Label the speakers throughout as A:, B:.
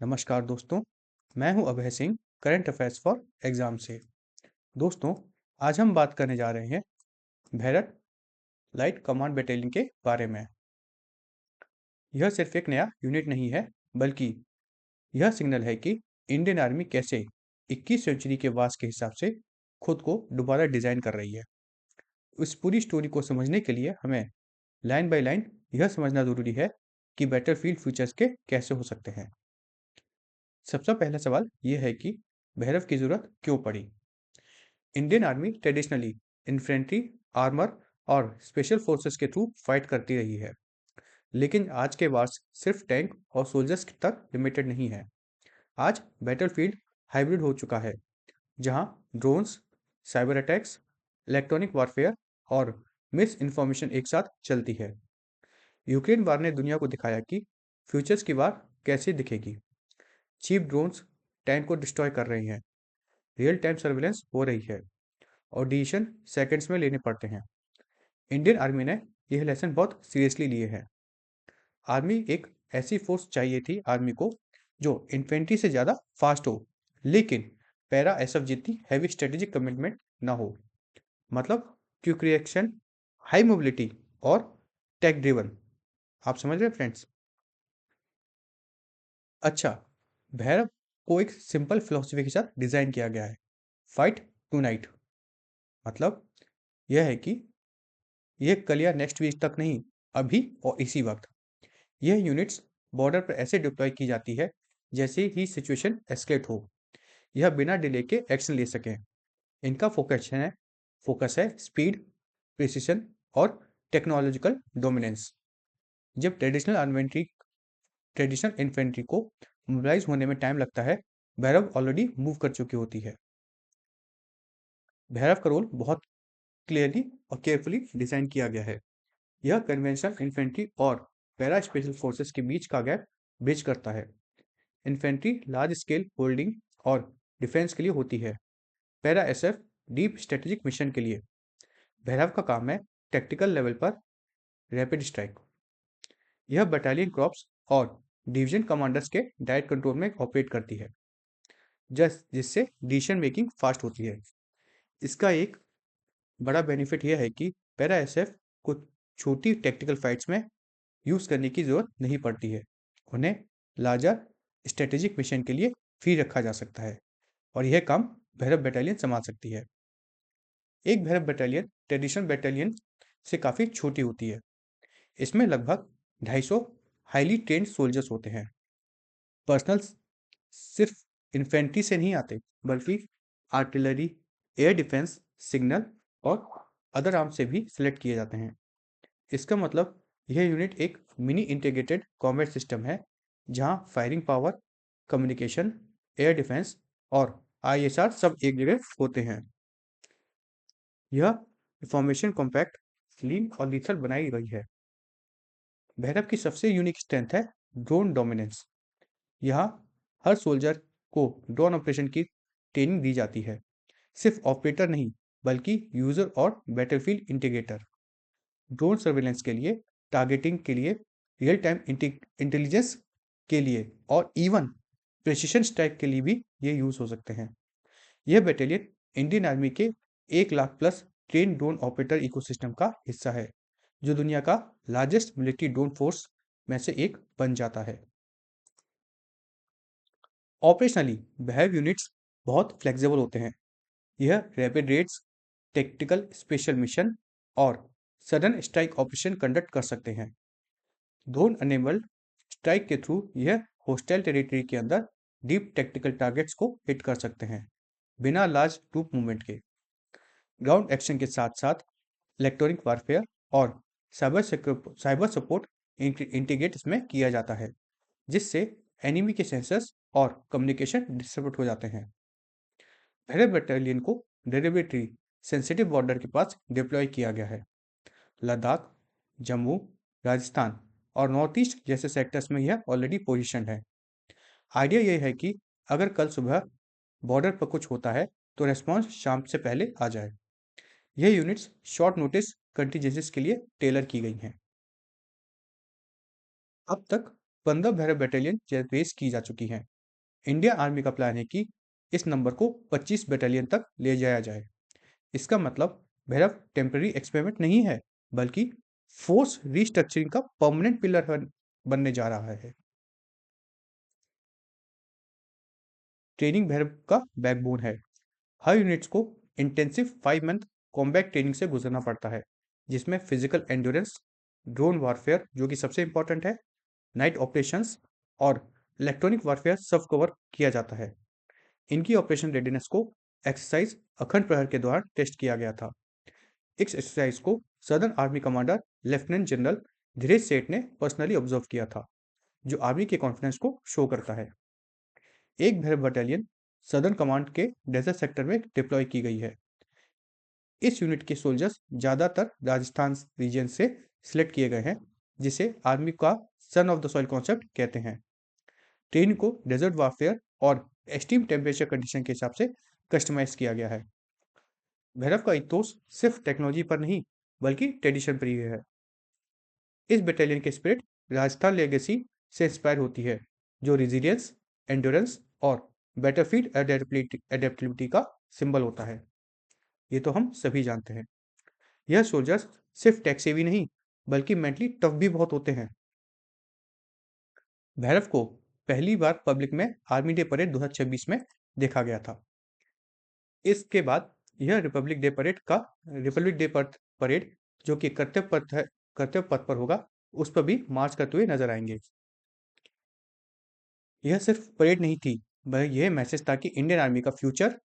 A: नमस्कार दोस्तों, मैं हूं Abhay Singh, current affairs for exam से। दोस्तों, आज हम बात करने जा रहे हैं भैरव लाइट कमांड बटालियन के बारे में। यह सिर्फ एक नया यूनिट नहीं है, बल्कि यह सिग्नल है कि इंडियन आर्मी कैसे 21वीं सेंचुरी के वास के हिसाब से खुद को दोबारा डिजाइन कर रही है। इस पूरी स्टोरी को समझने के लिए हमें लाइन बाय लाइन यह समझना जरूरी है कि बैटलफील्ड फ्यूचर्स के कैसे हो सकते हैं। सबसे पहला सवाल यह है कि भैरव की जरूरत क्यों पड़ी। Indian army traditionally infantry, armour और स्पेशल फोर्सेस के थ्रू फाइट करती रही है, लेकिन आज के वार्स सिर्फ टैंक और सोल्जर्स तक लिमिटेड नहीं है। आज बैटलफील्ड हाइब्रिड हो चुका है, जहां drones, cyber attacks, electronic warfare और मिस इन्फॉर्मेशन एक साथ चलती है। यूक्रेन वार ने दुनिया को दिखाया कि फ्यूचर्स की वार कैसे दिखेगी। चीप ड्रोन्स टैंक को डिस्ट्रॉय कर रहे हैं, रियल टाइम सर्विलेंस हो रही है और डिसीजन सेकंड्स में लेने पड़ते हैं। इंडियन आर्मी ने यह लेसन बहुत सीरियसली लिए हैं। आर्मी एक ऐसी फोर्स चाहिए थी आर्मी को जो इन्फेंट्री से ज़्यादा फास्ट हो, लेकिन पैरा एसएफ जितनी हैवी स्ट्रेटेजिक कमिटमेंट ना हो। मतलब क्विक रिएक्शन, हाई मोबिलिटी और टेक ड्रिवन। आप समझ रहे हैं फ्रेंड्स? अच्छा, भैरव को एक सिंपल फिलोसफी के साथ डिजाइन किया गया है, फाइट टू नाइट। मतलब यह है कि यह कल या नेक्स्ट वीक तक नहीं, अभी और इसी वक्त। यह यूनिट्स बॉर्डर पर ऐसे डिप्लॉय की जाती है जैसे ही सिचुएशन एस्केलेट हो, यह बिना डिले के एक्शन ले सकें। इनका फोकस है स्पीड, प्रिसिशन और टेक्नोलॉजिकल डोमिनेंस। जब ट्रेडिशनल इन्फेंट्री को मोबिलाइज होने में टाइम लगता है, भैरव ऑलरेडी मूव कर चुकी होती है। भैरव का रोल बहुत क्लियरली और केयरफुली डिजाइन किया गया है। यह कन्वेंशनल इन्फेंट्री और पैरा स्पेशल फोर्सेस के बीच का गैप ब्रिज करता है। इन्फेंट्री लार्ज स्केल होल्डिंग और डिफेंस के लिए होती है, para SF deep strategic mission के लिए। भैरव का काम है टेक्टिकल लेवल पर रैपिड स्ट्राइक। यह बटालियन क्रॉप्स और डिवीजन कमांडर्स के डायरेक्ट कंट्रोल में ऑपरेट करती है, जिससे डिसीजन मेकिंग फास्ट होती है। इसका एक बड़ा बेनिफिट यह है कि पैरा एसएफ को छोटी टेक्टिकल फाइट्स में यूज़ करने की ज़रूरत नहीं पड़ती है। उन्हें लार्जर स्ट्रेटेजिक मिशन के लिए फ्री रखा जा सकता है और यह काम भैरव बटालियन संभाल सकती है। एक भैरव बटालियन ट्रेडिशनल बटालियन से काफ़ी छोटी होती है। इसमें लगभग 250 हाईली ट्रेंड सोल्जर्स होते हैं। पर्सनल सिर्फ इन्फेंट्री से नहीं आते, बल्कि आर्टिलरी, एयर डिफेंस, सिग्नल और अदर आर्म से भी सिलेक्ट किए जाते हैं। इसका मतलब यह यूनिट एक मिनी इंटीग्रेटेड कॉम्बैट सिस्टम है, जहां firing power, communication, air defence और आईएसआर सब एक जगह होते हैं। यह इंफॉर्मेशन कॉम्पैक्ट, लीन और लीथल बनाई गई है। भैरव की सबसे यूनिक स्ट्रेंथ है ड्रोन डोमिनेंस। यहाँ हर सोल्जर को ड्रोन ऑपरेशन की ट्रेनिंग दी जाती है, सिर्फ ऑपरेटर नहीं, बल्कि यूजर और बैटलफील्ड इंटीग्रेटर। ड्रोन सर्वेलेंस के लिए, टारगेटिंग के लिए, रियल टाइम इंटेलिजेंस के लिए और इवन प्रिसिशन स्ट्राइक के लिए भी ये यूज़ हो सकते हैं। यह बटालियन इंडियन आर्मी के 1 lakh plus train drone operator ecosystem का हिस्सा है, जो दुनिया का लार्जेस्ट मिलिट्री ड्रोन फोर्स में से एक बन जाता है। ऑपरेशनली behave यूनिट्स बहुत फ्लेक्सिबल होते हैं। यह rapid raids, tactical special mission और सडन स्ट्राइक ऑपरेशन कंडक्ट कर सकते हैं। ड्रोन अनेबल्ड स्ट्राइक के थ्रू यह होस्टाइल टेरिटरी के अंदर डीप टेक्टिकल टारगेट्स को हिट कर सकते हैं, बिना लार्ज ट्रूप मूवमेंट के। ग्राउंड एक्शन के साथ साथ इलेक्ट्रॉनिक वारफेयर और साइबर सपोर्ट इंटीग्रेट इसमें किया जाता है, जिससे एनिमी के सेंसर्स और कम्युनिकेशन डिस्टर्ब हो जाते हैं। पहले बटालियन को डेरिवेटरी सेंसिटिव बॉर्डर के पास डिप्लॉय किया गया है। लद्दाख, जम्मू, राजस्थान और नॉर्थ ईस्ट जैसे सेक्टर्स में यह ऑलरेडी पोजीशनड है। आइडिया यह है कि अगर कल सुबह बॉर्डर पर कुछ होता है, तो रेस्पॉन्स शाम से पहले आ जाए। यह यूनिट्स शॉर्ट नोटिस कंटीजेंसीज के लिए टेलर की गई हैं। अब तक 15 भैरव बटालियन रेस की जा चुकी हैं। इंडियन आर्मी का प्लान है कि इस नंबर को 25 बटालियन तक ले जाया जाए। इसका मतलब भैरव टेम्पररी एक्सपेरिमेंट नहीं है, बल्कि फोर्स रीस्ट्रक्चरिंग का परमानेंट पिलर बनने जा रहा है। ट्रेनिंग भैरव का बैकबोन है। हर यूनिट्स को इंटेंसिव 5 मंथ कॉम्बैट ट्रेनिंग से गुजरना पड़ता है, जिसमें फिजिकल एंड्योरेंस, ड्रोन वॉरफेयर जो कि सबसे इंपॉर्टेंट है, नाइट ऑपरेशंस और इलेक्ट्रॉनिक वॉरफेयर सब कवर किया जाता है। इनकी ऑपरेशन रेडीनेस को एक्सरसाइज अखंड प्रहर के दौरान टेस्ट किया गया था। इस एक्सरसाइज को southern army commander lieutenant general Dhiraj Seth ने पर्सनली ऑब्जर्व किया था, जो आर्मी के कॉन्फिडेंस को शो करता है। एक भैरव बटालियन सदर्न कमांड के डेजर्ट सेक्टर में डिप्लॉय की गई है। इस यूनिट के सोल्जर्स ज़्यादातर राजस्थान रीजन से सिलेक्ट किए गए हैं, जिसे आर्मी का son of the soil concept कहते हैं। ट्रेन को डेजर्ट वारफेयर और एक्सट्रीम टेम्परेचर कंडीशन के हिसाब से कस्टमाइज किया गया है। भैरव का इथोस सिर्फ टेक्नोलॉजी पर नहीं, बल्कि ट्रेडिशन पर ही है। इस बटालियन की स्पिरिट राजस्थान लेगेसी से इंस्पायर होती है, जो रेजिलियंस, एंड्योरेंस और बैटलफील्ड एडेप्टिबिलिटी का सिंबल होता है। ये तो हम सभी जानते हैं। यह सोल्जर्स सिर्फ टेक सेवी नहीं, बल्कि मेंटली टफ भी बहुत होते हैं। भैरव को पहली बार पब्लिक में आर्मी डे परेड 2026 में देखा गया था। इसके बाद यह रिपब्लिक डे परेड जो कि कर्तव्य पथ पर होगा, उस पर भी मार्च करते हुए नजर आएंगे। यह सिर्फ परेड नहीं थी, बल्कि यह मैसेज था कि इंडियन आर्मी का फ्यूचर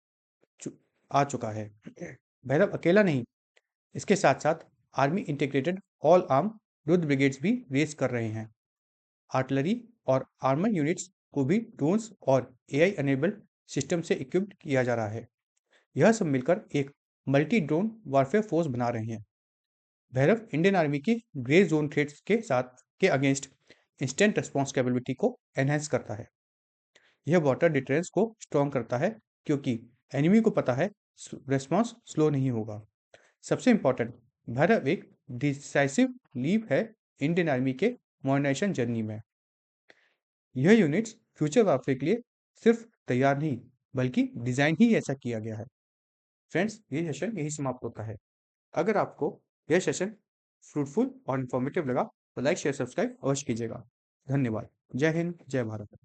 A: आ चुका है। भैरव अकेला नहीं, इसके साथ साथ army integrated all arm Rudra brigades भी रेस कर रहे हैं। आर्टिलरी और आर्मर यूनिट्स को भी ड्रोन्स और एआई एनेबल्ड सिस्टम से इक्विप्ड किया जा रहा है। यह सब मिलकर एक मल्टी ड्रोन वारफेयर फोर्स बना रहे हैं। भैरव इंडियन आर्मी की ग्रे जोन थ्रेट्स के अगेंस्ट इंस्टेंट रिस्पॉन्स कैपेबिलिटी को एनहेंस करता है। यह वाटर डिटरेंस को स्ट्रॉन्ग करता है, क्योंकि एनिमी को पता है रिस्पॉन्स स्लो नहीं होगा। सबसे इंपॉर्टेंट, भैरव एक डिसाइसिव लीप है इंडियन आर्मी के मॉडर्नाइजेशन जर्नी में। यह यूनिट्स फ्यूचर वारफेयर के लिए सिर्फ तैयार नहीं, बल्कि डिजाइन ही ऐसा किया गया है। फ्रेंड्स, ये सेशन यही समाप्त होता है। अगर आपको यह सेशन फ्रूटफुल और इन्फॉर्मेटिव लगा, तो लाइक शेयर सब्सक्राइब अवश्य कीजिएगा। धन्यवाद। जय हिंद, जय भारत।